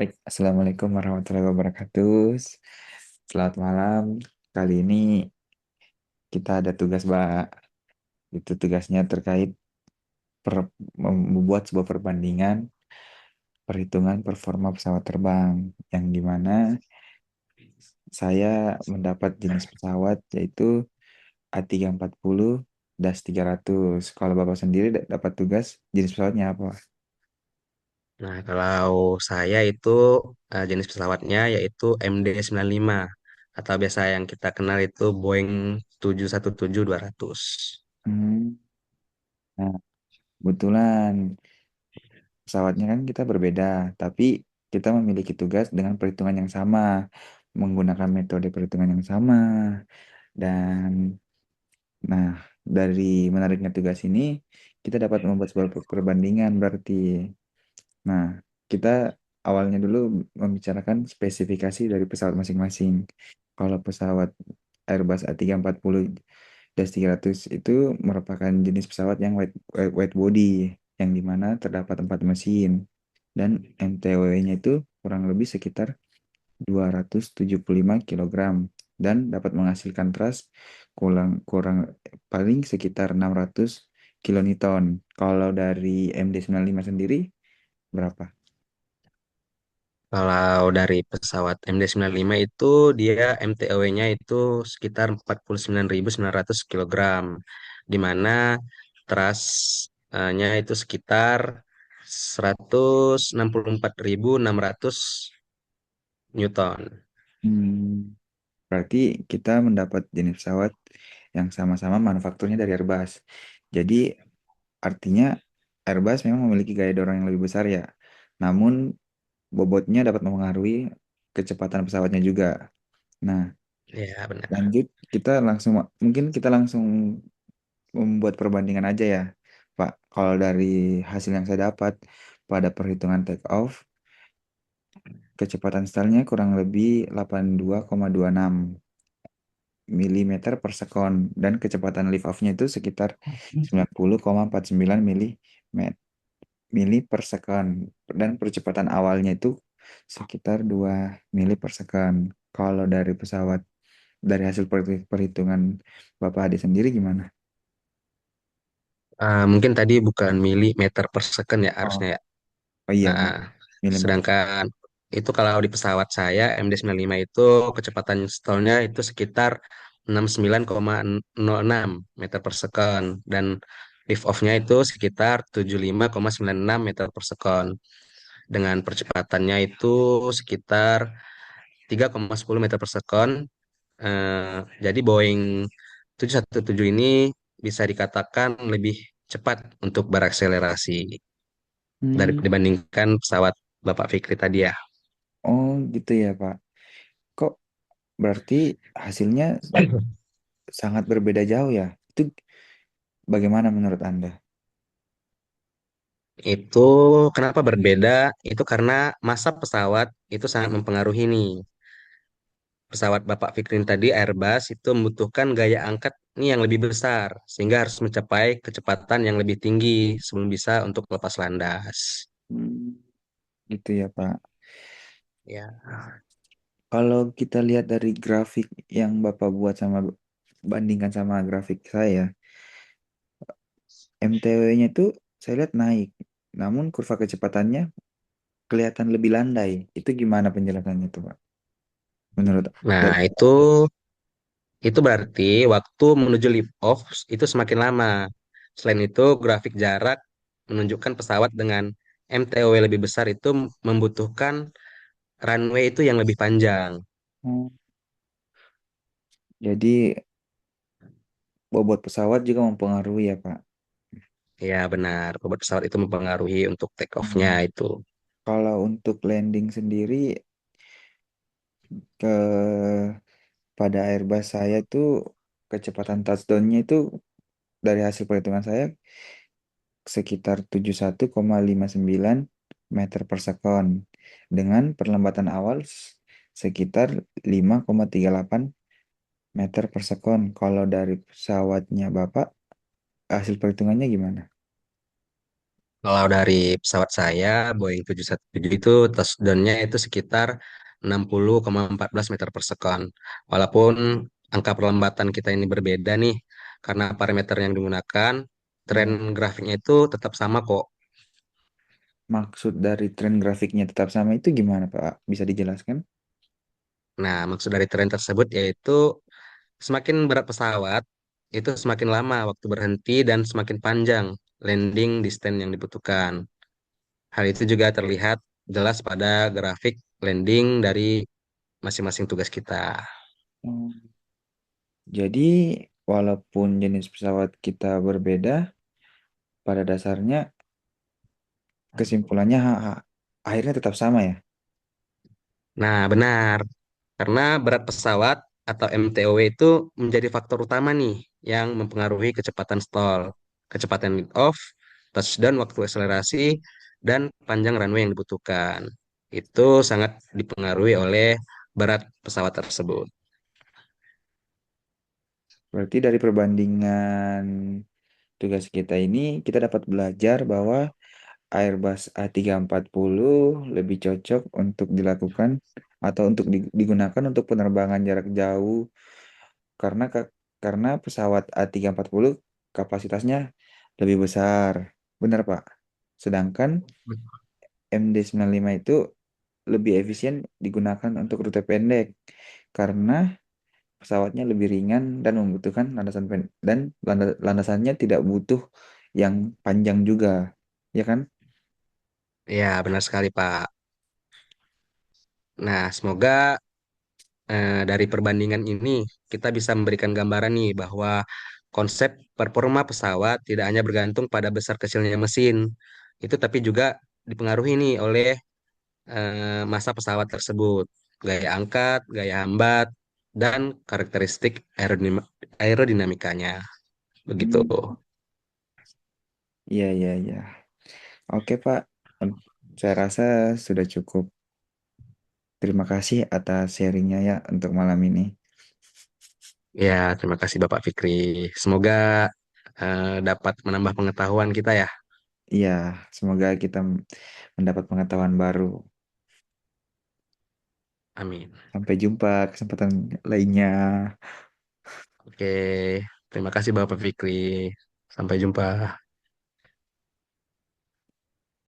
Baik, Assalamualaikum warahmatullahi wabarakatuh. Selamat malam. Kali ini kita ada tugas, Mbak. Itu tugasnya terkait membuat sebuah perbandingan perhitungan performa pesawat terbang, yang dimana saya mendapat jenis pesawat yaitu A340 300. Kalau Bapak sendiri dapat tugas jenis pesawatnya apa? Nah, kalau saya itu jenis pesawatnya yaitu MD95 atau biasa yang kita kenal itu Boeing 717-200. Hmm, Nah, kebetulan pesawatnya kan kita berbeda, tapi kita memiliki tugas dengan perhitungan yang sama, menggunakan metode perhitungan yang sama. Dan nah, dari menariknya tugas ini, kita dapat membuat sebuah perbandingan berarti. Nah, kita awalnya dulu membicarakan spesifikasi dari pesawat masing-masing. Kalau pesawat Airbus A340 300 itu merupakan jenis pesawat yang wide body, yang dimana terdapat 4 mesin, dan MTW-nya itu kurang lebih sekitar 275 kilogram dan dapat menghasilkan thrust kurang kurang paling sekitar 600 kilonewton. Kalau dari MD95 sendiri berapa? Kalau dari pesawat MD95 itu dia MTOW-nya itu sekitar 49.900 kilogram, di mana thrust-nya itu sekitar 164.600 Newton. Hmm, Berarti kita mendapat jenis pesawat yang sama-sama manufakturnya dari Airbus. Jadi artinya Airbus memang memiliki gaya dorong yang lebih besar ya. Namun bobotnya dapat mempengaruhi kecepatan pesawatnya juga. Nah, Ya, benar. lanjut kita langsung mungkin kita langsung membuat perbandingan aja ya, Pak. Kalau dari hasil yang saya dapat pada perhitungan take off, kecepatan stallnya kurang lebih 82,26 milimeter per sekon dan kecepatan lift off-nya itu sekitar 90,49 mili per sekon dan percepatan awalnya itu sekitar 2 mili per sekon. Kalau dari pesawat, dari hasil perhitungan Bapak Ade sendiri gimana? Mungkin tadi bukan milimeter per second ya Oh, harusnya ya. oh iya, Ah, milimeter. sedangkan itu kalau di pesawat saya MD95 itu kecepatan stallnya itu sekitar 69,06 meter per second dan lift off-nya itu sekitar 75,96 meter per second dengan percepatannya itu sekitar 3,10 meter per second. Jadi Boeing 717 ini bisa dikatakan lebih cepat untuk berakselerasi Hmm, dibandingkan pesawat Bapak Fikri tadi ya. oh gitu ya, Pak. Kok berarti hasilnya sangat berbeda jauh ya? Itu bagaimana menurut Anda? Itu kenapa berbeda? Itu karena masa pesawat itu sangat mempengaruhi nih. Pesawat Bapak Fikrin tadi Airbus itu membutuhkan gaya angkat nih yang lebih besar sehingga harus mencapai kecepatan yang lebih tinggi sebelum bisa untuk lepas landas. Hmm, gitu ya, Pak. Ya. Kalau kita lihat dari grafik yang Bapak buat sama bandingkan sama grafik saya, MTW-nya itu saya lihat naik. Namun kurva kecepatannya kelihatan lebih landai. Itu gimana penjelasannya tuh, Pak? Menurut Nah, dari itu berarti waktu menuju lift off itu semakin lama. Selain itu, grafik jarak menunjukkan pesawat dengan MTOW lebih besar itu membutuhkan runway itu yang lebih panjang. Oh, jadi bobot pesawat juga mempengaruhi ya, Pak. Ya, benar. Bobot pesawat itu mempengaruhi untuk take off-nya Hmm. itu. Kalau untuk landing sendiri ke pada Airbus saya tuh kecepatan touchdown-nya itu dari hasil perhitungan saya sekitar 71,59 meter per sekon dengan perlambatan awal sekitar 5,38 meter per sekon. Kalau dari pesawatnya Bapak, hasil perhitungannya gimana? Kalau dari pesawat saya, Boeing 717 itu touchdown-nya itu sekitar 60,14 meter per second. Walaupun angka perlambatan kita ini berbeda nih, karena parameter yang digunakan, tren Ya, grafiknya itu tetap sama kok. maksud dari tren grafiknya tetap sama itu gimana, Pak? Bisa dijelaskan? Nah, maksud dari tren tersebut yaitu semakin berat pesawat, itu semakin lama waktu berhenti dan semakin panjang landing distance yang dibutuhkan. Hal itu juga terlihat jelas pada grafik landing dari masing-masing tugas kita. Oh, jadi walaupun jenis pesawat kita berbeda, pada dasarnya kesimpulannya akhirnya tetap sama ya. Nah, benar. Karena berat pesawat atau MTOW itu menjadi faktor utama nih yang mempengaruhi kecepatan stall, kecepatan lift off, touchdown waktu akselerasi, dan panjang runway yang dibutuhkan. Itu sangat dipengaruhi oleh berat pesawat tersebut. Berarti dari perbandingan tugas kita ini, kita dapat belajar bahwa Airbus A340 lebih cocok untuk dilakukan atau untuk digunakan untuk penerbangan jarak jauh karena karena pesawat A340 kapasitasnya lebih besar. Benar, Pak. Sedangkan MD95 itu lebih efisien digunakan untuk rute pendek karena pesawatnya lebih ringan dan membutuhkan landasan dan landasannya tidak butuh yang panjang juga, ya kan? Ya, benar sekali, Pak. Nah, semoga dari perbandingan ini kita bisa memberikan gambaran nih bahwa konsep performa pesawat tidak hanya bergantung pada besar kecilnya mesin, itu tapi juga dipengaruhi nih oleh massa pesawat tersebut, gaya angkat, gaya hambat, dan karakteristik aerodinamikanya. Begitu. Hmm. Iya, iya, iya. Oke, Pak. Saya rasa sudah cukup. Terima kasih atas sharingnya ya untuk malam ini. Ya, terima kasih Bapak Fikri. Semoga dapat menambah pengetahuan kita ya. Iya, semoga kita mendapat pengetahuan baru. Amin. Sampai jumpa kesempatan lainnya. Oke, terima kasih Bapak Fikri. Sampai jumpa.